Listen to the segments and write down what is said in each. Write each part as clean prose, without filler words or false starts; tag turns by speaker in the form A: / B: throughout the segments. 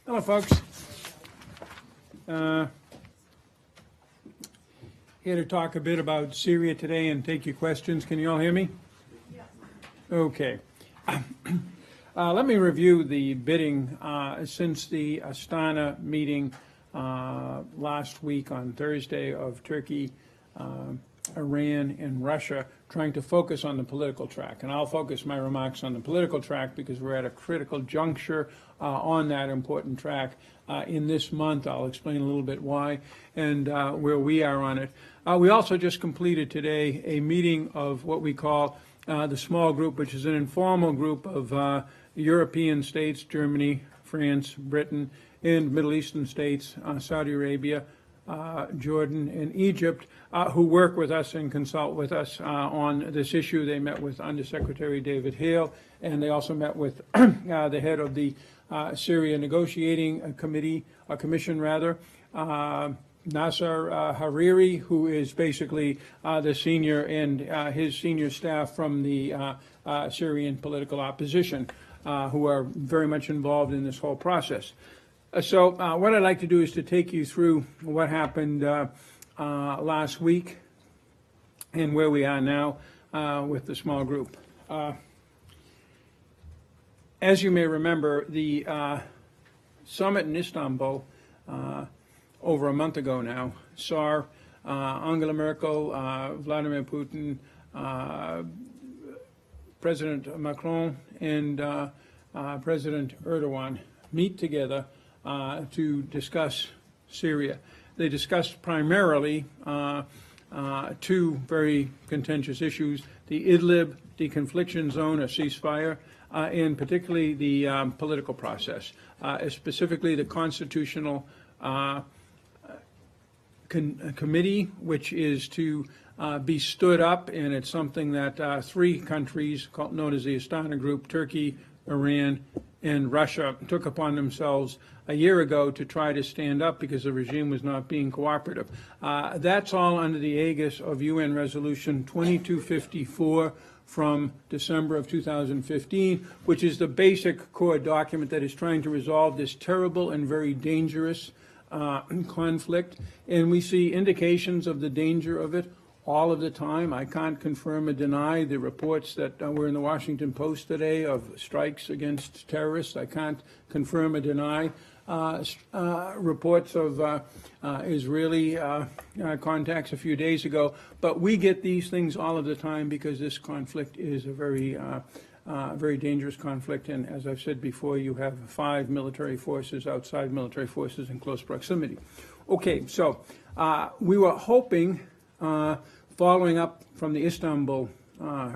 A: Hello, folks. Here to talk a bit about Syria today and take your questions. Can you all hear me? Yes. Okay. Let me review the bidding since the Astana meeting last week on Thursday of Turkey, Iran, and Russia, trying to focus on the political track. And I'll focus my remarks on the political track because we're at a critical juncture on that important track. In this month, I'll explain a little bit why and where we are on it. We also just completed today a meeting of what we call the small group, which is an informal group of European states, Germany, France, Britain, and Middle Eastern states, Saudi Arabia, Jordan, and Egypt, who work with us and consult with us on this issue. They met with Undersecretary David Hale, and they also met with the head of the Syria negotiating commission, Nasser Hariri, who is basically the senior and his senior staff from the Syrian political opposition, who are very much involved in this whole process. So what I'd like to do is to take you through what happened last week and where we are now with the small group. As you may remember, the summit in Istanbul over a month ago now saw Angela Merkel, Vladimir Putin, President Macron, and President Erdogan meet together to discuss Syria. They discussed primarily two very contentious issues: the Idlib deconfliction zone, a ceasefire, and particularly the political process, specifically the constitutional committee, which is to be stood up, and it's something that three countries known as the Astana Group, Turkey, Iran, and Russia, took upon themselves a year ago to try to stand up because the regime was not being cooperative. That's all under the aegis of UN Resolution 2254 from December of 2015, which is the basic core document that is trying to resolve this terrible and very dangerous conflict. And we see indications of the danger of it all of the time. I can't confirm or deny the reports that were in the Washington Post today of strikes against terrorists. I can't confirm or deny reports of Israeli contacts a few days ago. But we get these things all of the time because this conflict is a very dangerous conflict. And as I've said before, you have 5 military forces, outside military forces in close proximity. Okay, so we were hoping, following up from the Istanbul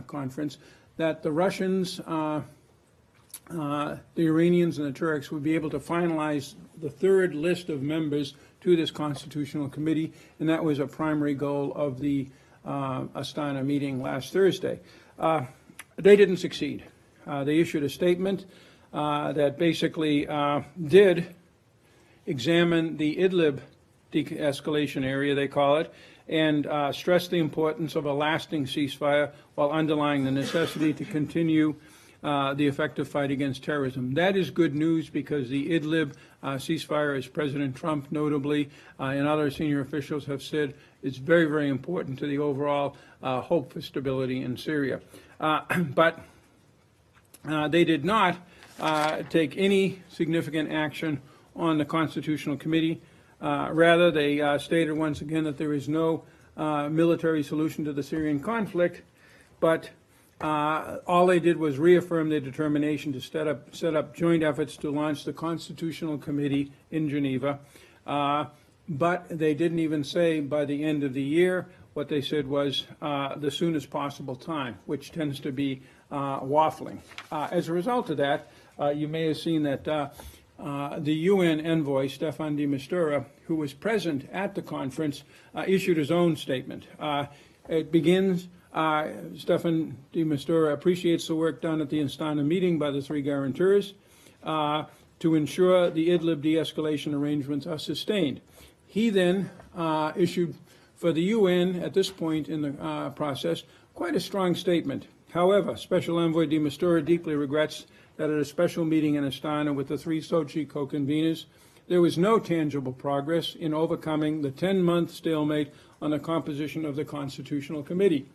A: conference, that the Russians, the Iranians, and the Turks would be able to finalize the third list of members to this constitutional committee, and that was a primary goal of the Astana meeting last Thursday. They didn't succeed. They issued a statement that basically did examine the Idlib de-escalation area, they call it, and stressed the importance of a lasting ceasefire while underlying the necessity to continue the effective fight against terrorism. That is good news because the Idlib ceasefire, as President Trump notably and other senior officials have said, is very, very important to the overall hope for stability in Syria. But they did not take any significant action on the Constitutional Committee. Rather, they stated once again that there is no military solution to the Syrian conflict, but all they did was reaffirm their determination to set up joint efforts to launch the Constitutional Committee in Geneva. But they didn't even say by the end of the year. What they said was the soonest possible time, which tends to be waffling. As a result of that, you may have seen that the UN envoy, Staffan de Mistura, who was present at the conference, issued his own statement. It begins, Staffan de Mistura appreciates the work done at the Astana meeting by the three guarantors to ensure the Idlib de-escalation arrangements are sustained. He then issued, for the UN at this point in the process, quite a strong statement. However, Special Envoy de Mistura deeply regrets that at a special meeting in Astana with the three Sochi co-conveners, there was no tangible progress in overcoming the 10-month stalemate on the composition of the Constitutional Committee.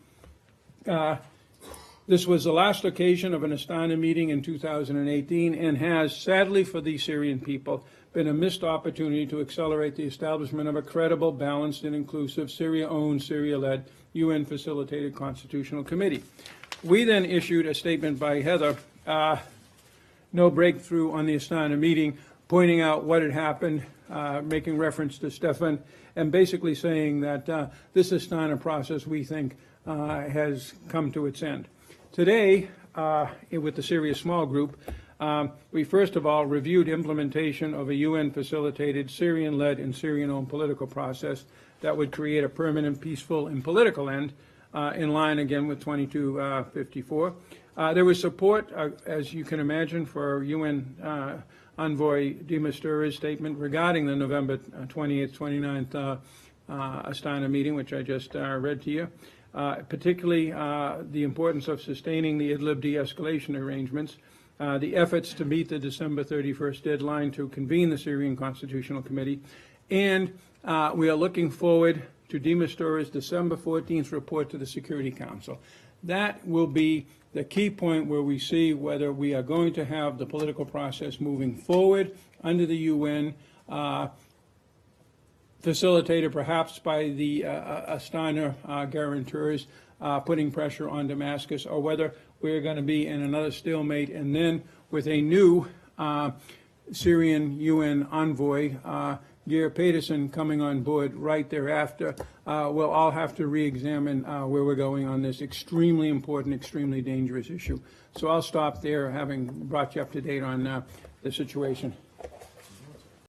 A: This was the last occasion of an Astana meeting in 2018 and has, sadly for the Syrian people, been a missed opportunity to accelerate the establishment of a credible, balanced, and inclusive Syria-owned, Syria-led, UN-facilitated Constitutional Committee. We then issued a statement by Heather, no breakthrough on the Astana meeting, pointing out what had happened, making reference to Stefan, and basically saying that this Astana process, we think, has come to its end. Today, with the Syria Small Group, we first of all reviewed implementation of a UN-facilitated, Syrian-led, and Syrian-owned political process that would create a permanent, peaceful, and political end, in line again with 2254. There was support, as you can imagine, for UN Envoy de Mistura's statement regarding the November 28th, 29th Astana meeting, which I just read to you. Particularly the importance of sustaining the Idlib de-escalation arrangements, the efforts to meet the December 31st deadline to convene the Syrian Constitutional Committee, and we are looking forward to de Mistura's December 14th report to the Security Council. That will be the key point where we see whether we are going to have the political process moving forward under the UN, facilitated perhaps by the Astana guarantors putting pressure on Damascus, or whether we're going to be in another stalemate, and then with a new Syrian UN envoy, Geir Pedersen, coming on board right thereafter, we'll all have to re-examine where we're going on this extremely important, extremely dangerous issue. So I'll stop there, having brought you up to date on the situation.